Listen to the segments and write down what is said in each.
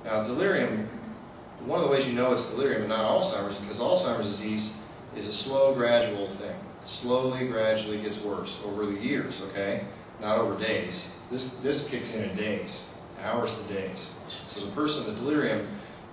Now, delirium, one of the ways you know it's delirium and not Alzheimer's is because Alzheimer's disease is a slow, gradual thing. It slowly, gradually gets worse over the years, okay? Not over days. This kicks in days, hours to days. So the person with delirium,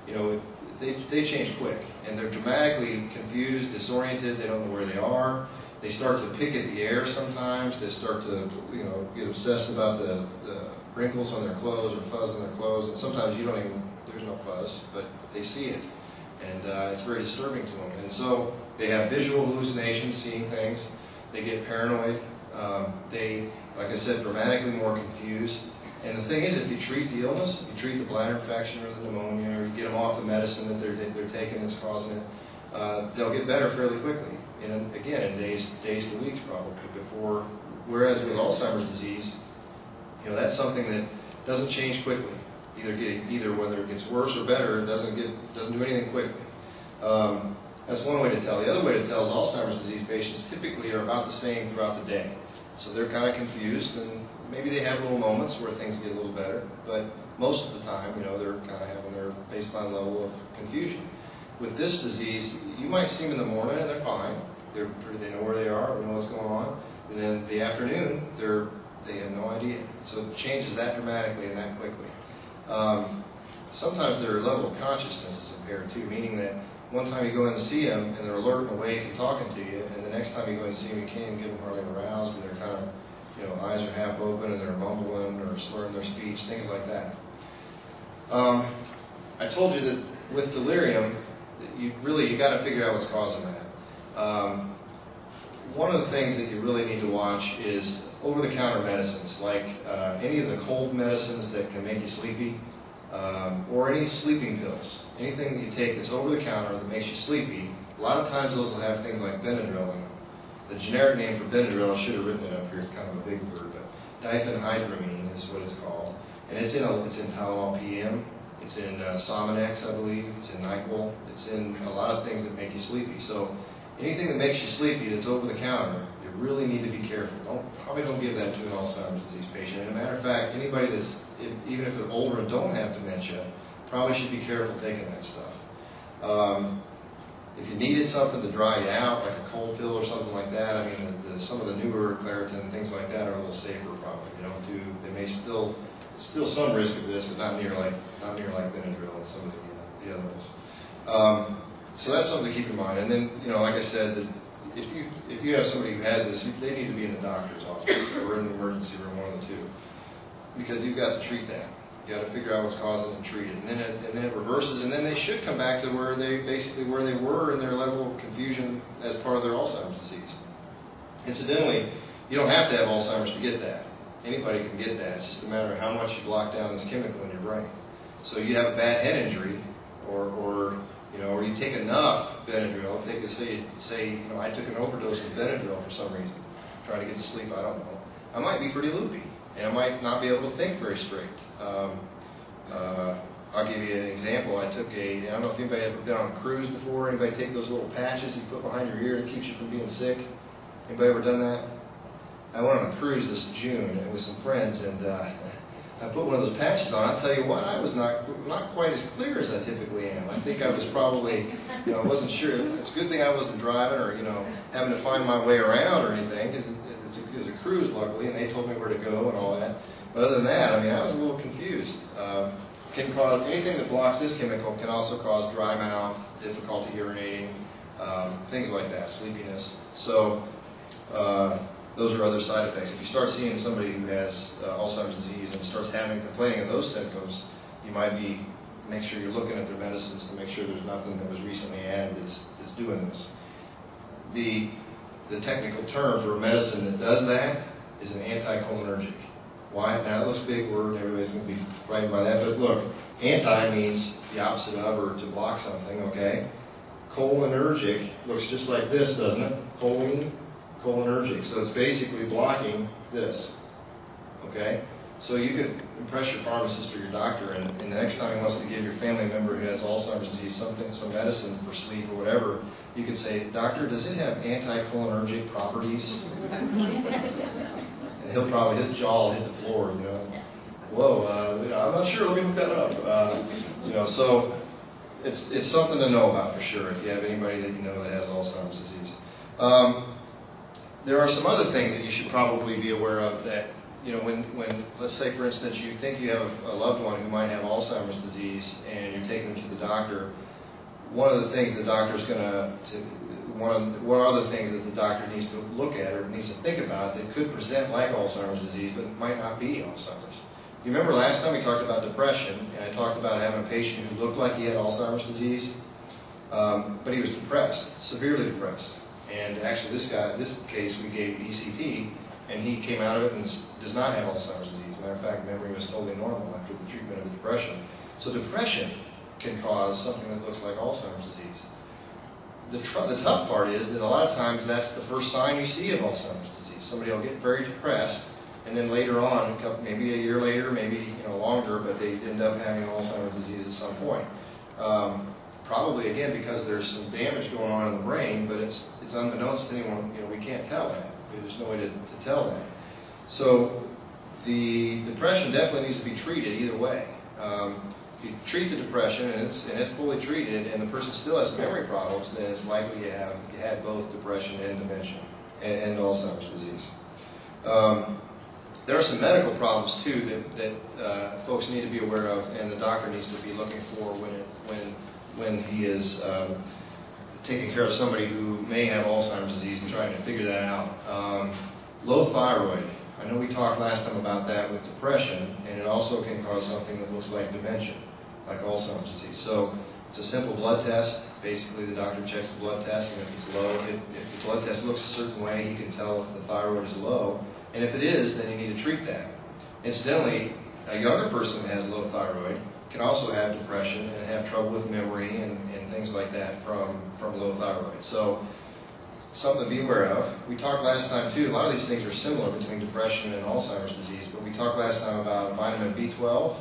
you know, they change quick, and they're dramatically confused, disoriented, they don't know where they are. They start to pick at the air sometimes. They start to, you know, get obsessed about the wrinkles on their clothes or fuzz on their clothes, and sometimes you don't even, there's no fuzz, but they see it, and it's very disturbing to them. And so they have visual hallucinations, seeing things. They get paranoid. They, like I said, dramatically more confused. And the thing is, if you treat the illness, you treat the bladder infection or the pneumonia, or you get them off the medicine that they're taking that's causing it, they'll get better fairly quickly. And again, in days to weeks probably. Before, whereas with Alzheimer's disease, you know, that's something that doesn't change quickly. Either whether it gets worse or better, it doesn't do anything quickly. That's one way to tell. The other way to tell is Alzheimer's disease patients typically are about the same throughout the day. So they're kind of confused, and maybe they have little moments where things get a little better, but most of the time, you know, they're kind of having their baseline level of confusion. With this disease, you might see them in the morning and they're fine. They know where they are, they know what's going on. And then the afternoon, they have no idea. So it changes that dramatically and that quickly. Sometimes their level of consciousness is impaired too, meaning that one time you go in to see them and they're alert and awake and talking to you, and the next time you go in to see them, you can't even get them hardly aroused, and they're kind of, you know, eyes are half open and they're mumbling or slurring their speech, things like that. I told you that with delirium, you got to figure out what's causing that. One of the things that you really need to watch is over-the-counter medicines, like any of the cold medicines that can make you sleepy, or any sleeping pills. Anything that you take that's over-the-counter that makes you sleepy, a lot of times those will have things like Benadryl in them. The generic name for Benadryl, I should have written it up here, it's kind of a big word, but diphenhydramine is what it's called. And it's in Tylenol PM, it's in Sominex, I believe, it's in NyQuil, it's in a lot of things that make you sleepy. So anything that makes you sleepy that's over-the-counter, you really need to be careful. Probably don't give that to an Alzheimer's disease patient. And as a matter of fact, anybody that's, even if they're older and don't have dementia, probably should be careful taking that stuff. If you needed something to dry you out, like a cold pill or something like that, I mean, some of the newer Claritin and things like that are a little safer probably. They may still some risk of this, but not near like Benadryl and some of the other ones. So that's something to keep in mind. And then, you know, like I said, if you have somebody who has this, they need to be in the doctor's office or in the emergency room, one of the two, because you've got to treat that. You got to figure out what's causing it and treat it, and then it reverses, and then they should come back to where they were in their level of confusion as part of their Alzheimer's disease. Incidentally, you don't have to have Alzheimer's to get that. Anybody can get that. It's just a matter of how much you block down this chemical in your brain. So you have a bad head injury, or you take enough Benadryl. If they could say, you know, I took an overdose of Benadryl for some reason, trying to get to sleep, I don't know. I might be pretty loopy, and I might not be able to think very straight. I'll give you an example. I don't know if anybody ever been on a cruise before. Anybody take those little patches you put behind your ear that keeps you from being sick? Anybody ever done that? I went on a cruise this June with some friends, and I put one of those patches on. I'll tell you what, I was not quite as clear as I typically am. I think I was probably, you know, I wasn't sure. It's a good thing I wasn't driving or, you know, having to find my way around or anything, because it was a cruise, luckily, and they told me where to go and all that. But other than that, I mean, I was a little confused. Can cause anything that blocks this chemical can also cause dry mouth, difficulty urinating, things like that, sleepiness. So those are other side effects. If you start seeing somebody who has Alzheimer's disease and starts complaining of those symptoms, you might make sure you're looking at their medicines to make sure there's nothing that was recently added that's doing this. The technical term for a medicine that does that is an anticholinergic. Why? Now, it looks a big word, and everybody's going to be frightened by that, but look, anti means the opposite of or to block something, okay? Cholinergic looks just like this, doesn't it? Cholinergic. So it's basically blocking this, okay? So you could impress your pharmacist or your doctor, and the next time he wants to give your family member who has Alzheimer's disease some medicine for sleep or whatever, you could say, "Doctor, does it have anticholinergic properties?" And he'll probably, his jaw will hit the floor, you know. whoa, I'm not sure, let me look that up. You know, so it's something to know about for sure if you have anybody that you know that has Alzheimer's disease. There are some other things that you should probably be aware of that, you know, when let's say for instance you think you have a loved one who might have Alzheimer's disease and you're taking them to the doctor, one of the things the doctor's going to, one are the things that the doctor needs to look at or needs to think about that could present like Alzheimer's disease but might not be Alzheimer's. You remember last time we talked about depression, and I talked about having a patient who looked like he had Alzheimer's disease, but he was depressed, severely depressed. And actually this case we gave ECT, and he came out of it and does not have Alzheimer's disease. As a matter of fact, memory was totally normal after the treatment of the depression. So depression can cause something that looks like Alzheimer's disease. The tough part is that a lot of times that's the first sign you see of Alzheimer's disease. Somebody will get very depressed, and then later on, maybe a year later, maybe longer, but they end up having Alzheimer's disease at some point. Probably again because there's some damage going on in the brain, but it's unbeknownst to anyone. We can't tell that. There's no way to tell that. So the depression definitely needs to be treated either way. If you treat the depression and it's fully treated, and the person still has memory problems, then it's likely you had both depression and dementia and Alzheimer's disease. There are some medical problems too that folks need to be aware of, and the doctor needs to be looking for when he is taking care of somebody who may have Alzheimer's disease and trying to figure that out. Low thyroid. I know we talked last time about that with depression, and it also can cause something that looks like dementia, like Alzheimer's disease. So it's a simple blood test. Basically, the doctor checks the blood test, and if it's low, if the blood test looks a certain way, he can tell if the thyroid is low. And if it is, then you need to treat that. Incidentally, a younger person that has low thyroid can also have depression and have trouble with memory and things like that from low thyroid. So something to be aware of. We talked last time too, a lot of these things are similar between depression and Alzheimer's disease, but we talked last time about vitamin B12.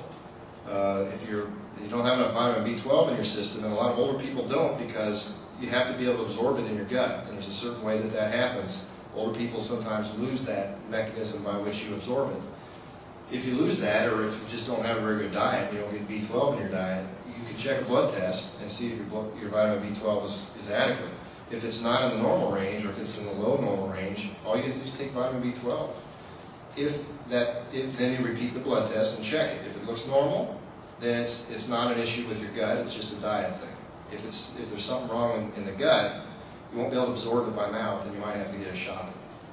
If you don't have enough vitamin B12 in your system, and a lot of older people don't because you have to be able to absorb it in your gut, and there's a certain way that happens. Older people sometimes lose that mechanism by which you absorb it. If you lose that, or if you just don't have a very good diet, you don't get B12 in your diet, you can check a blood test and see if your vitamin B12 is adequate. If it's not in the normal range, or if it's in the low normal range, all you have to do is take vitamin B12. Then you repeat the blood test and check it. If it looks normal, then it's not an issue with your gut, it's just a diet thing. If there's something wrong in the gut, you won't be able to absorb it by mouth, and you might have to get a shot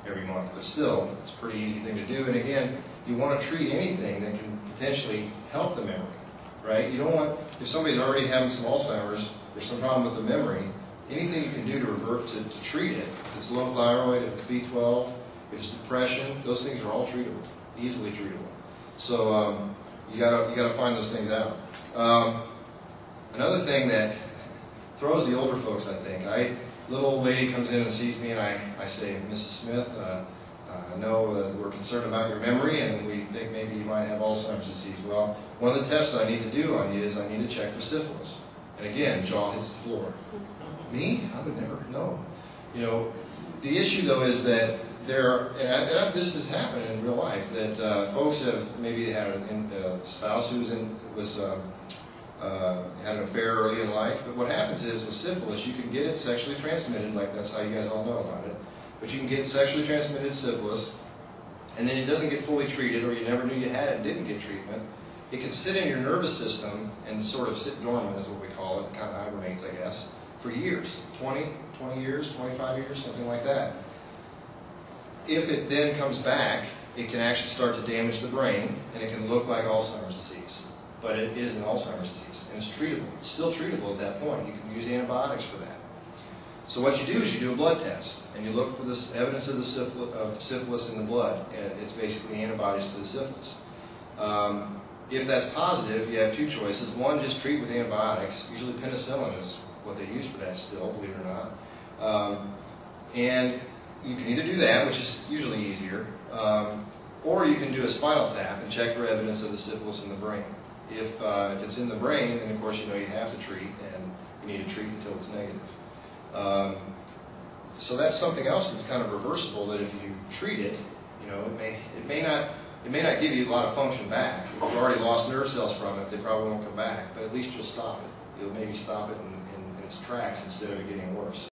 every month. But still, it's a pretty easy thing to do. And again, you want to treat anything that can potentially help the memory, right? You don't want, if somebody's already having some Alzheimer's or some problem with the memory, anything you can do to revert to treat it. If it's low thyroid, if it's B12, if it's depression, those things are all treatable, easily treatable. So you gotta find those things out. Another thing that throws the older folks, I think, little old lady comes in and sees me, and I say, Mrs. Smith, I know we're concerned about your memory, and we think maybe you might have Alzheimer's disease. Well, one of the tests I need to do on you is I need to check for syphilis. And again, jaw hits the floor. Me? I would never know. The issue though is that and this has happened in real life, that folks have maybe had a spouse who had an affair early in life, but what happens is with syphilis, you can get it sexually transmitted, like that's how you guys all know about it, but you can get sexually transmitted syphilis, and then it doesn't get fully treated, or you never knew you had it and didn't get treatment. It can sit in your nervous system and sort of sit dormant, is what we call it, kind of hibernates, I guess, for years, 20 years, 25 years, something like that. If it then comes back, it can actually start to damage the brain, and it can look like Alzheimer's disease. But it is an Alzheimer's disease, and it's treatable. It's still treatable at that point. You can use antibiotics for that. So what you do is you do a blood test, and you look for this evidence of syphilis in the blood. It's basically antibodies to the syphilis. If that's positive, you have two choices. One, just treat with antibiotics. Usually penicillin is what they use for that still, believe it or not. And you can either do that, which is usually easier, or you can do a spinal tap and check for evidence of the syphilis in the brain. If it's in the brain, then of course you have to treat, and you need to treat until it's negative. So that's something else that's kind of reversible, that if you treat it, it It may not give you a lot of function back. If you've already lost nerve cells from it, they probably won't come back, but at least you'll stop it. You'll maybe stop it in its tracks instead of it getting worse.